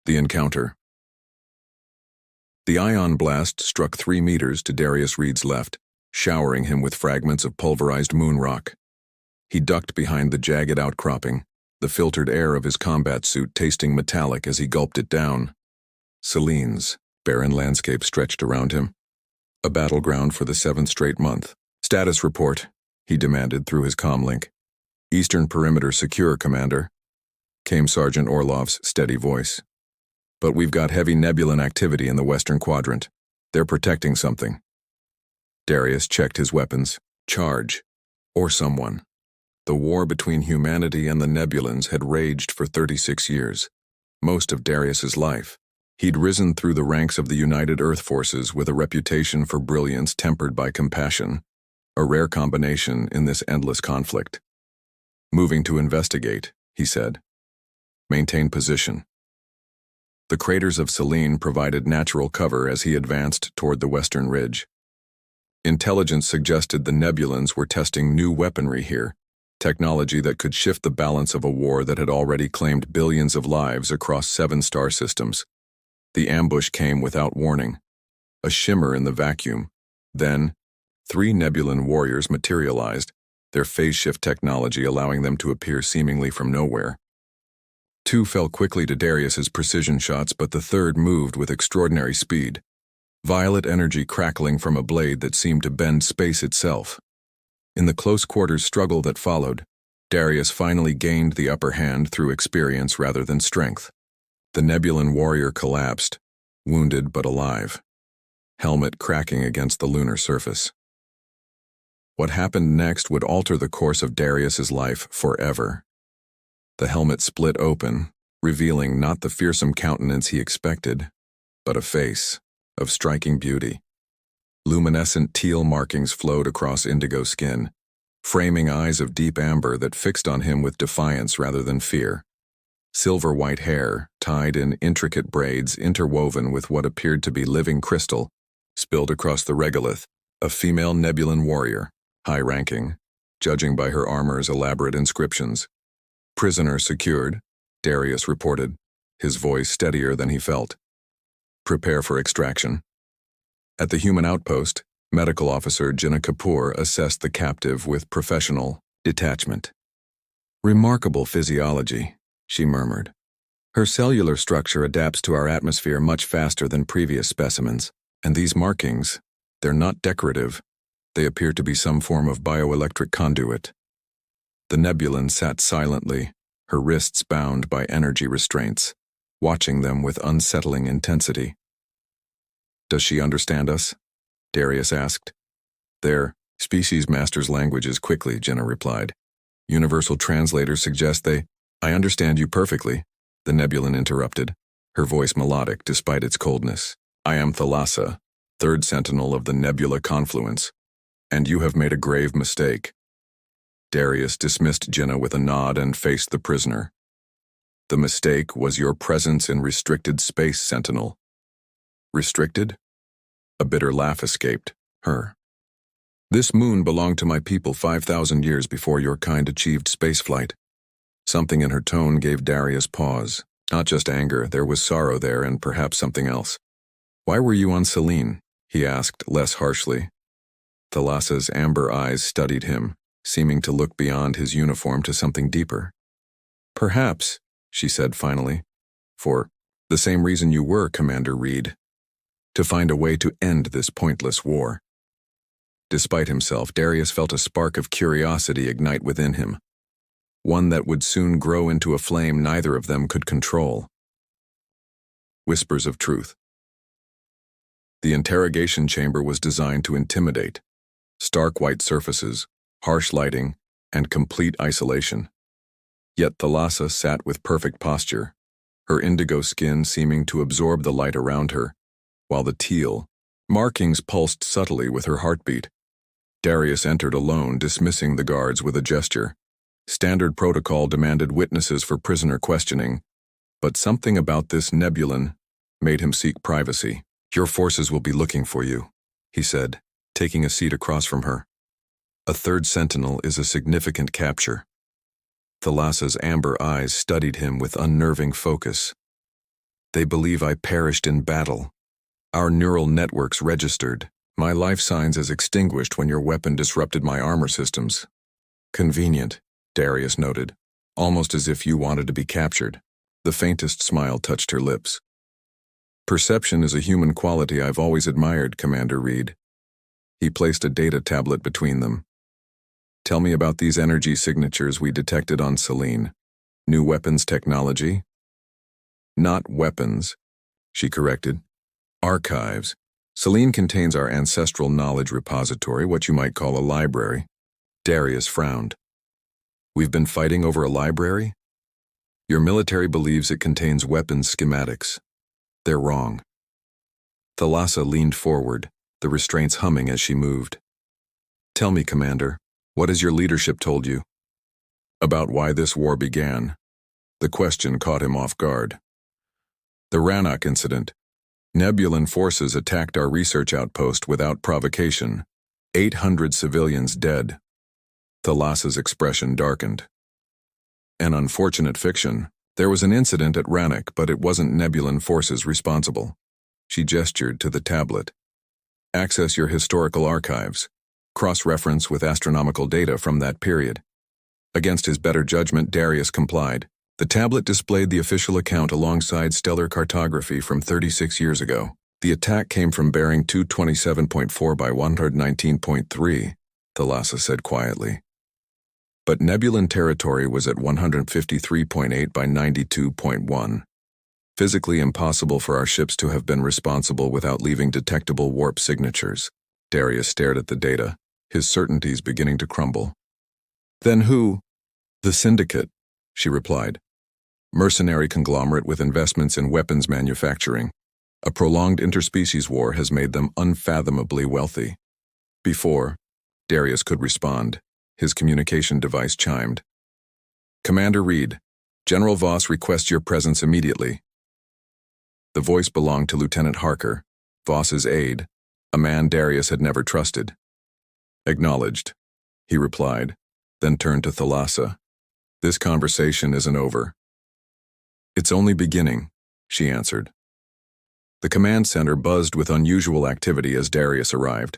The encounter. The ion blast struck 3 meters to Darius Reed's left, showering him with fragments of pulverized moon rock. He ducked behind the jagged outcropping, the filtered air of his combat suit tasting metallic as he gulped it down. Selene's barren landscape stretched around him. A battleground for the 7th straight month. Status report, he demanded through his comlink. Eastern perimeter secure, Commander, came Sergeant Orlov's steady voice. But we've got heavy Nebulan activity in the western quadrant. They're protecting something. Darius checked his weapons. Charge. Or someone. The war between humanity and the Nebulans had raged for 36 years. Most of Darius's life. He'd risen through the ranks of the United Earth Forces with a reputation for brilliance tempered by compassion. A rare combination in this endless conflict. Moving to investigate, he said. Maintain position. The craters of Selene provided natural cover as he advanced toward the western ridge. Intelligence suggested the Nebulans were testing new weaponry here, technology that could shift the balance of a war that had already claimed billions of lives across 7 star systems. The ambush came without warning. A shimmer in the vacuum. Then, 3 Nebulan warriors materialized, their phase shift technology allowing them to appear seemingly from nowhere. 2 fell quickly to Darius's precision shots, but the third moved with extraordinary speed. Violet energy crackling from a blade that seemed to bend space itself. In the close quarters struggle that followed, Darius finally gained the upper hand through experience rather than strength. The Nebulan warrior collapsed, wounded but alive, helmet cracking against the lunar surface. What happened next would alter the course of Darius's life forever. The helmet split open, revealing not the fearsome countenance he expected, but a face of striking beauty. Luminescent teal markings flowed across indigo skin, framing eyes of deep amber that fixed on him with defiance rather than fear. Silver-white hair, tied in intricate braids interwoven with what appeared to be living crystal, spilled across the regolith, a female Nebulan warrior, high-ranking, judging by her armor's elaborate inscriptions. Prisoner secured, Darius reported, his voice steadier than he felt. Prepare for extraction. At the human outpost, Medical Officer Jinnah Kapoor assessed the captive with professional detachment. Remarkable physiology, she murmured. Her cellular structure adapts to our atmosphere much faster than previous specimens, and these markings, they're not decorative. They appear to be some form of bioelectric conduit. The Nebulan sat silently, her wrists bound by energy restraints, watching them with unsettling intensity. Does she understand us? Darius asked. Their species master's languages quickly, Jinnah replied. Universal translators suggest they— I understand you perfectly, the Nebulan interrupted, her voice melodic despite its coldness. I am Thalassa, 3rd Sentinel of the Nebula Confluence, and you have made a grave mistake. Darius dismissed Jinnah with a nod and faced the prisoner. The mistake was your presence in restricted space, Sentinel. Restricted? A bitter laugh escaped her. This moon belonged to my people 5,000 years before your kind achieved spaceflight. Something in her tone gave Darius pause. Not just anger, there was sorrow there and perhaps something else. Why were you on Selene? He asked, less harshly. Thalassa's amber eyes studied him, seeming to look beyond his uniform to something deeper. Perhaps, she said finally, for the same reason you were, Commander Reed. To find a way to end this pointless war. Despite himself, Darius felt a spark of curiosity ignite within him. One that would soon grow into a flame neither of them could control. Whispers of truth. The interrogation chamber was designed to intimidate. Stark white surfaces, harsh lighting, and complete isolation. Yet Thalassa sat with perfect posture, her indigo skin seeming to absorb the light around her, while the teal markings pulsed subtly with her heartbeat. Darius entered alone, dismissing the guards with a gesture. Standard protocol demanded witnesses for prisoner questioning, but something about this Nebulan made him seek privacy. Your forces will be looking for you, he said, taking a seat across from her. A 3rd Sentinel is a significant capture. Thalassa's amber eyes studied him with unnerving focus. They believe I perished in battle. Our neural networks registered. My life signs as extinguished when your weapon disrupted my armor systems. Convenient, Darius noted, almost as if you wanted to be captured. The faintest smile touched her lips. Perception is a human quality I've always admired, Commander Reed. He placed a data tablet between them. Tell me about these energy signatures we detected on Selene. New weapons technology? Not weapons, she corrected. Archives. Selene contains our ancestral knowledge repository, what you might call a library. Darius frowned. We've been fighting over a library? Your military believes it contains weapons schematics. They're wrong. Thalassa leaned forward, the restraints humming as she moved. Tell me, Commander, what has your leadership told you? About why this war began. The question caught him off guard. The Rannoch incident. Nebulan forces attacked our research outpost without provocation. 800 civilians dead. Thalassa's expression darkened. An unfortunate fiction. There was an incident at Rannoch, but it wasn't Nebulan forces responsible. She gestured to the tablet. Access your historical archives. Cross-reference with astronomical data from that period. Against his better judgment, Darius complied. The tablet displayed the official account alongside stellar cartography from 36 years ago. The attack came from bearing 227.4 by 119.3, Thalassa said quietly. But Nebulan territory was at 153.8 by 92.1. Physically impossible for our ships to have been responsible without leaving detectable warp signatures. Darius stared at the data, his certainties beginning to crumble. Then who? The Syndicate, she replied. Mercenary conglomerate with investments in weapons manufacturing. A prolonged interspecies war has made them unfathomably wealthy. Before Darius could respond, his communication device chimed. Commander Reed, General Voss requests your presence immediately. The voice belonged to Lieutenant Harker, Voss's aide, a man Darius had never trusted. Acknowledged, he replied, then turned to Thalassa. This conversation isn't over. It's only beginning, she answered. The command center buzzed with unusual activity as Darius arrived.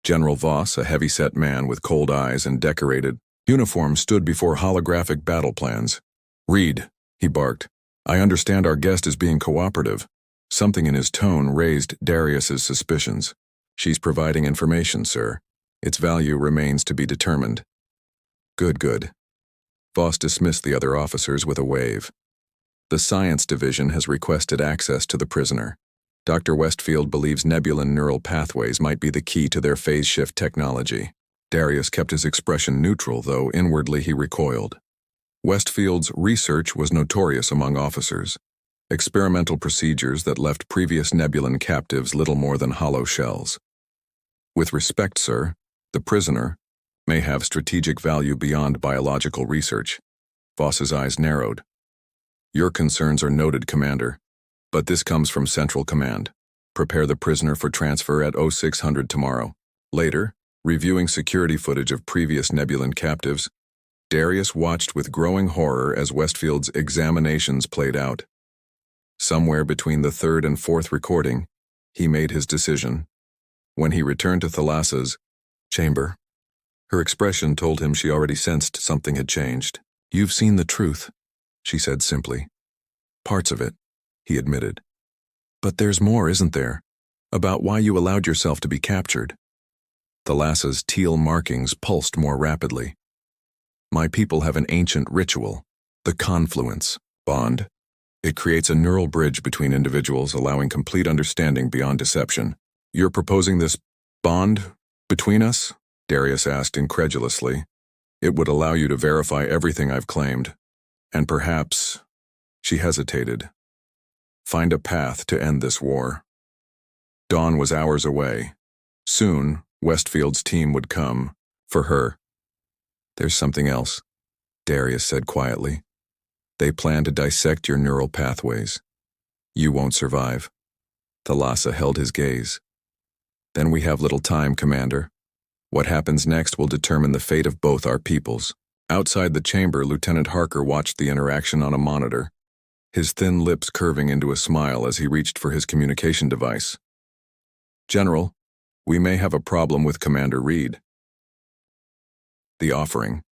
General Voss, a heavy-set man with cold eyes and decorated uniform, stood before holographic battle plans. Reed, he barked. I understand our guest is being cooperative. Something in his tone raised Darius's suspicions. She's providing information, sir. Its value remains to be determined. Good. Voss dismissed the other officers with a wave. The Science Division has requested access to the prisoner. Dr. Westfield believes Nebulan neural pathways might be the key to their phase shift technology. Darius kept his expression neutral, though inwardly he recoiled. Westfield's research was notorious among officers. Experimental procedures that left previous Nebulan captives little more than hollow shells. With respect, sir, the prisoner may have strategic value beyond biological research. Voss's eyes narrowed. Your concerns are noted, Commander, but this comes from Central Command. Prepare the prisoner for transfer at 0600 tomorrow. Later, reviewing security footage of previous Nebulan captives, Darius watched with growing horror as Westfield's examinations played out. Somewhere between the third and fourth recording, he made his decision. When he returned to Thalassa's chamber, her expression told him she already sensed something had changed. You've seen the truth, she said simply. Parts of it, he admitted. But there's more, isn't there? About why you allowed yourself to be captured. Thalassa's teal markings pulsed more rapidly. My people have an ancient ritual, the confluence bond. It creates a neural bridge between individuals, allowing complete understanding beyond deception. You're proposing this bond between us? Darius asked incredulously. It would allow you to verify everything I've claimed. And perhaps, she hesitated, find a path to end this war. Dawn was hours away. Soon, Westfield's team would come, for her. There's something else, Darius said quietly. They plan to dissect your neural pathways. You won't survive. Thalassa held his gaze. Then we have little time, Commander. What happens next will determine the fate of both our peoples. Outside the chamber, Lieutenant Harker watched the interaction on a monitor. his thin lips curving into a smile as he reached for his communication device. "General, we may have a problem with Commander Reed." The offering.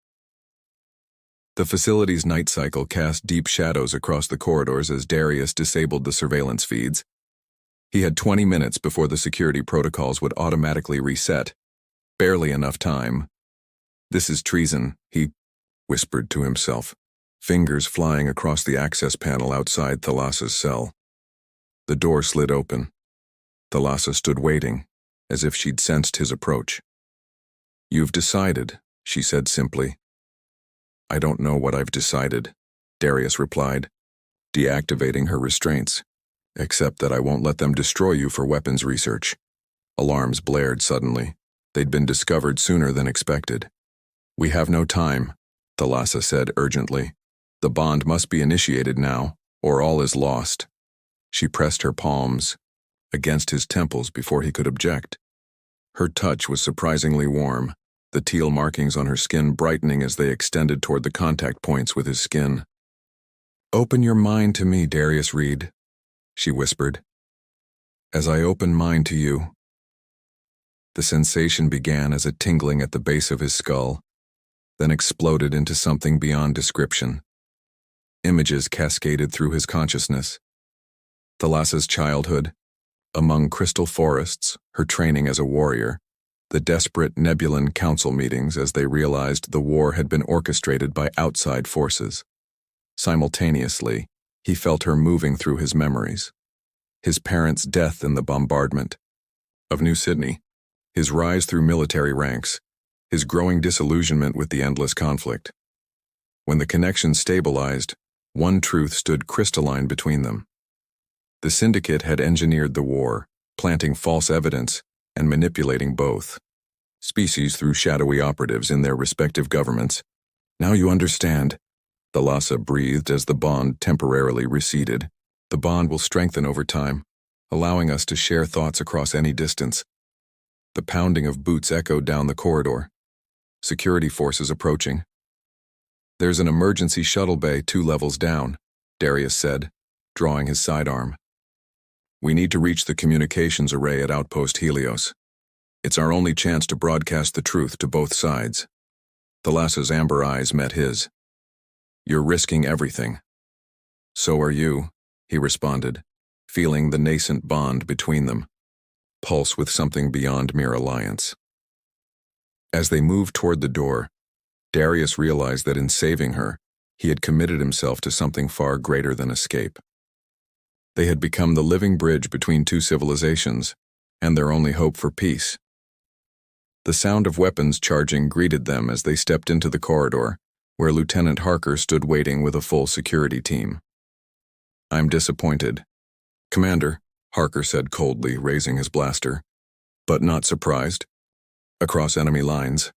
The facility's night cycle cast deep shadows across the corridors as Darius disabled the surveillance feeds. He had 20 minutes before the security protocols would automatically reset. Barely enough time. "This is treason," he whispered to himself, fingers flying across the access panel outside Thalassa's cell. The door slid open. Thalassa stood waiting, as if she'd sensed his approach. "You've decided," she said simply. "I don't know what I've decided," Darius replied, deactivating her restraints, "except that I won't let them destroy you for weapons research." Alarms blared suddenly. They'd been discovered sooner than expected. "We have no time," Thalassa said urgently. "The bond must be initiated now, or all is lost." She pressed her palms against his temples before he could object. Her touch was surprisingly warm, the teal markings on her skin brightening as they extended toward the contact points with his skin. "Open your mind to me, Darius Reed," she whispered. "As I open mine to you." The sensation began as a tingling at the base of his skull, then exploded into something beyond description. Images cascaded through his consciousness. Thalassa's childhood, among crystal forests, her training as a warrior, the desperate Nebulan council meetings as they realized the war had been orchestrated by outside forces. Simultaneously, he felt her moving through his memories. His parents' death in the bombardment of New Sydney, his rise through military ranks, his growing disillusionment with the endless conflict. When the connection stabilized, one truth stood crystalline between them. The Syndicate had engineered the war, planting false evidence and manipulating both species through shadowy operatives in their respective governments. "Now you understand," Thalassa breathed as the bond temporarily receded. "The bond will strengthen over time, allowing us to share thoughts across any distance." The pounding of boots echoed down the corridor. Security forces approaching. "There's an emergency shuttle bay 2 levels down," Darius said, drawing his sidearm. "We need to reach the communications array at Outpost Helios. It's our only chance to broadcast the truth to both sides." Thalassa's amber eyes met his. "You're risking everything." "So are you," he responded, feeling the nascent bond between them, pulse with something beyond mere alliance. As they moved toward the door, Darius realized that in saving her, he had committed himself to something far greater than escape. They had become the living bridge between two civilizations, and their only hope for peace. The sound of weapons charging greeted them as they stepped into the corridor, where Lieutenant Harker stood waiting with a full security team. "I'm disappointed, Commander," Harker said coldly, raising his blaster, "but not surprised." Across enemy lines.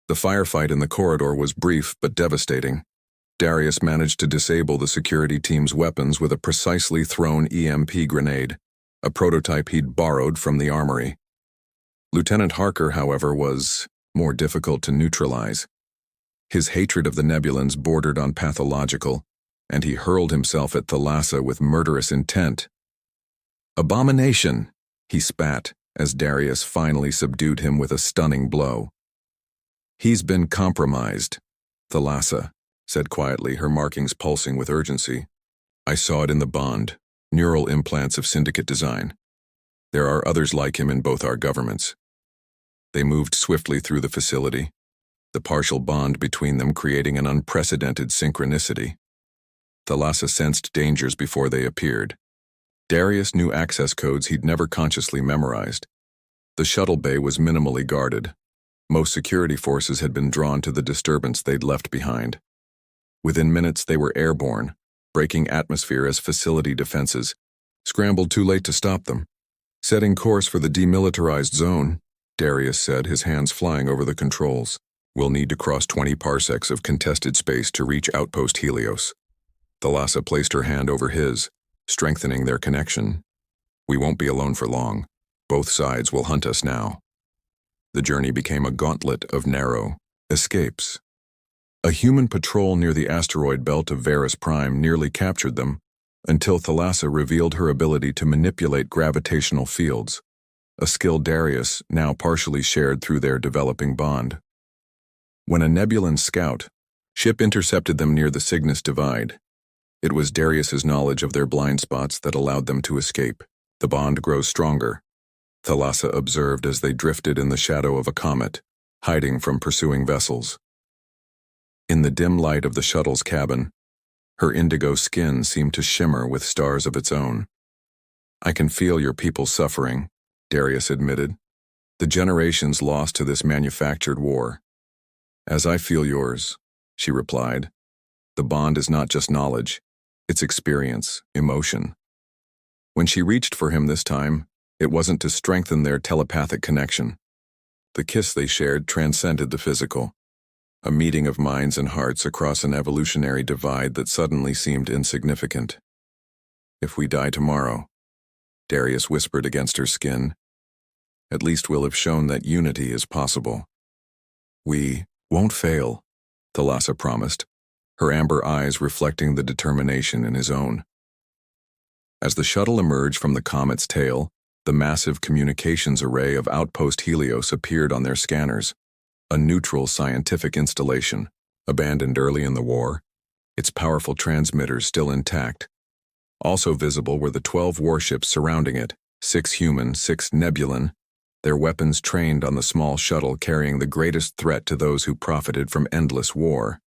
The firefight in the corridor was brief but devastating. Darius managed to disable the security team's weapons with a precisely thrown EMP grenade, a prototype he'd borrowed from the armory. Lieutenant Harker, however, was more difficult to neutralize. His hatred of the Nebulans bordered on pathological, and he hurled himself at Thalassa with murderous intent. "Abomination!" he spat, as Darius finally subdued him with a stunning blow. "He's been compromised," Thalassa said quietly, her markings pulsing with urgency. "I saw it in the bond, neural implants of Syndicate design. There are others like him in both our governments." They moved swiftly through the facility, the partial bond between them creating an unprecedented synchronicity. Thalassa sensed dangers before they appeared. Darius knew access codes he'd never consciously memorized. The shuttle bay was minimally guarded. Most security forces had been drawn to the disturbance they'd left behind. Within minutes they were airborne, breaking atmosphere as facility defenses, scrambled too late to stop them. "Setting course for the demilitarized zone," Darius said, his hands flying over the controls. "We'll need to cross 20 parsecs of contested space to reach Outpost Helios." Thalassa placed her hand over his, strengthening their connection. "We won't be alone for long. Both sides will hunt us now." The journey became a gauntlet of narrow escapes. A human patrol near the asteroid belt of Varus Prime nearly captured them, until Thalassa revealed her ability to manipulate gravitational fields, a skill Darius now partially shared through their developing bond. When a Nebulan scout ship intercepted them near the Cygnus Divide, it was Darius's knowledge of their blind spots that allowed them to escape. The bond grows stronger, Thalassa observed as they drifted in the shadow of a comet, hiding from pursuing vessels. In the dim light of the shuttle's cabin, her indigo skin seemed to shimmer with stars of its own. "I can feel your people suffering," Darius admitted. "The generations lost to this manufactured war." "As I feel yours," she replied. "The bond is not just knowledge, it's experience, emotion." When she reached for him this time, it wasn't to strengthen their telepathic connection. The kiss they shared transcended the physical, a meeting of minds and hearts across an evolutionary divide that suddenly seemed insignificant. "If we die tomorrow," Darius whispered against her skin, "at least we'll have shown that unity is possible." "We won't fail," Thalassa promised, her amber eyes reflecting the determination in his own. As the shuttle emerged from the comet's tail, the massive communications array of Outpost Helios appeared on their scanners, a neutral scientific installation, abandoned early in the war, its powerful transmitters still intact. Also visible were the 12 warships surrounding it, 6 human, 6 Nebulan, their weapons trained on the small shuttle carrying the greatest threat to those who profited from endless war.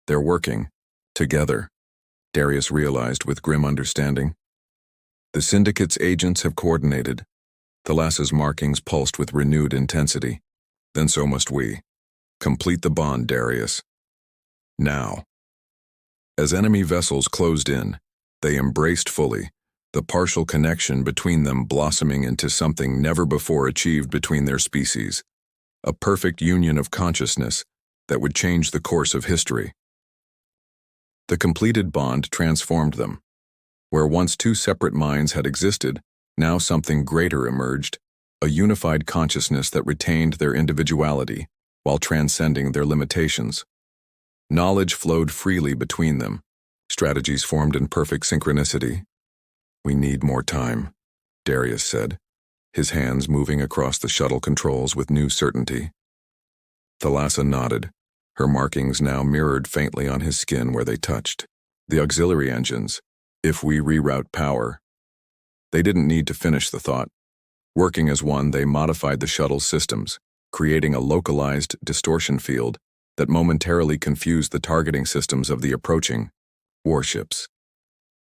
"They're working together," Darius realized with grim understanding. "The Syndicate's agents have coordinated." Thalassa's markings pulsed with renewed intensity. "Then so must we. Complete the bond, Darius. Now." As enemy vessels closed in, they embraced fully, the partial connection between them blossoming into something never before achieved between their species, a perfect union of consciousness that would change the course of history. The completed bond transformed them. Where once 2 separate minds had existed, now something greater emerged, a unified consciousness that retained their individuality while transcending their limitations. Knowledge flowed freely between them, strategies formed in perfect synchronicity. "We need more time," Darius said, his hands moving across the shuttle controls with new certainty. Thalassa nodded, her markings now mirrored faintly on his skin where they touched. "The auxiliary engines, if we reroute power." They didn't need to finish the thought. Working as one, they modified the shuttle's systems, creating a localized distortion field that momentarily confused the targeting systems of the approaching warships.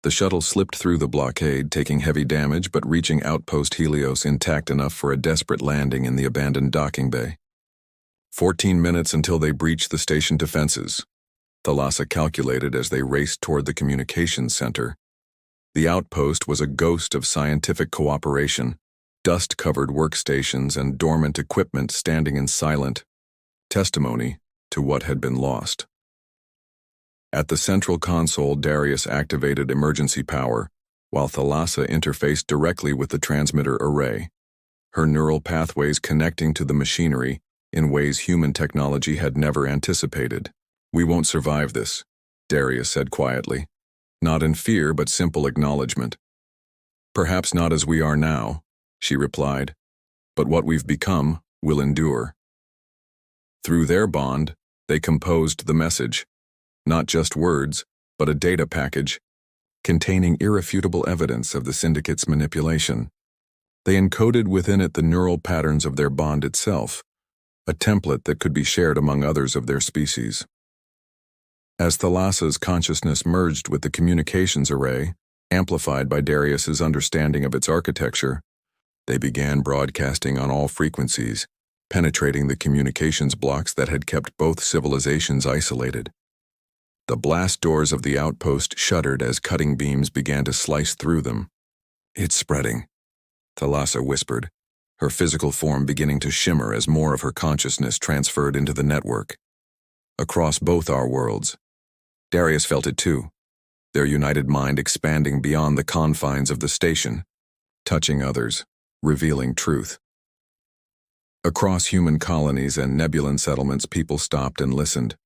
The shuttle slipped through the blockade, taking heavy damage but reaching Outpost Helios intact enough for a desperate landing in the abandoned docking bay. 14 minutes until they breached the station defenses, Thalassa calculated as they raced toward the communications center. The outpost was a ghost of scientific cooperation, dust-covered workstations and dormant equipment standing in silent testimony to what had been lost. At the central console, Darius activated emergency power, while Thalassa interfaced directly with the transmitter array, her neural pathways connecting to the machinery in ways human technology had never anticipated. "We won't survive this," Darius said quietly, not in fear but simple acknowledgement. "Perhaps not as we are now," she replied, "but what we've become will endure." Through their bond, they composed the message, not just words, but a data package, containing irrefutable evidence of the Syndicate's manipulation. They encoded within it the neural patterns of their bond itself, a template that could be shared among others of their species. As Thalassa's consciousness merged with the communications array, amplified by Darius's understanding of its architecture, they began broadcasting on all frequencies, penetrating the communications blocks that had kept both civilizations isolated. The blast doors of the outpost shuddered as cutting beams began to slice through them. "It's spreading," Thalassa whispered, her physical form beginning to shimmer as more of her consciousness transferred into the network. "Across both our worlds." Darius felt it too, their united mind expanding beyond the confines of the station, touching others, revealing truth. Across human colonies and Nebulan settlements, people stopped and listened,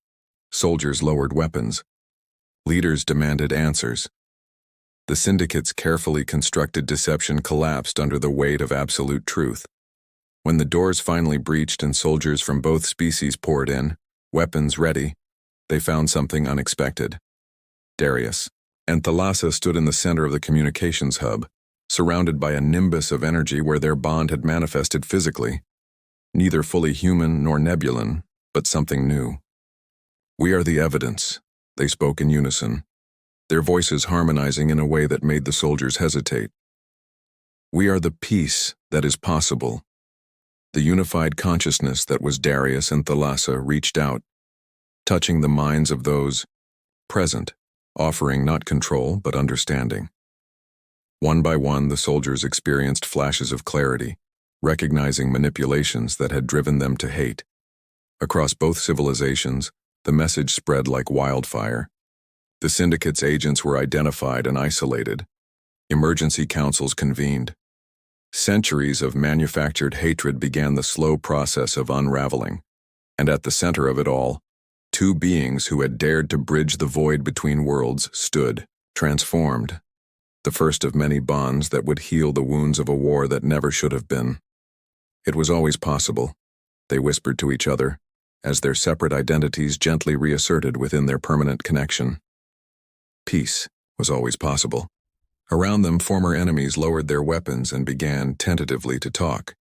Soldiers lowered weapons. Leaders demanded answers. The syndicate's carefully constructed deception collapsed under the weight of absolute truth. When the doors finally breached and soldiers from both species poured in, weapons ready, they found something unexpected. Darius and Thalassa stood in the center of the communications hub, surrounded by a nimbus of energy where their bond had manifested physically. Neither fully human nor nebulan, but something new. "We are the evidence," they spoke in unison, their voices harmonizing in a way that made the soldiers hesitate. "We are the peace that is possible." The unified consciousness that was Darius and Thalassa reached out, touching the minds of those present, offering not control but understanding. One by one, the soldiers experienced flashes of clarity, recognizing manipulations that had driven them to hate. Across both civilizations, the message spread like wildfire. The syndicate's agents were identified and isolated. Emergency councils convened. Centuries of manufactured hatred began the slow process of unraveling. And at the center of it all, two beings who had dared to bridge the void between worlds stood, transformed. The first of many bonds that would heal the wounds of a war that never should have been. It was always possible, they whispered to each other, as their separate identities gently reasserted within their permanent connection. Peace was always possible. Around them, former enemies lowered their weapons and began tentatively to talk.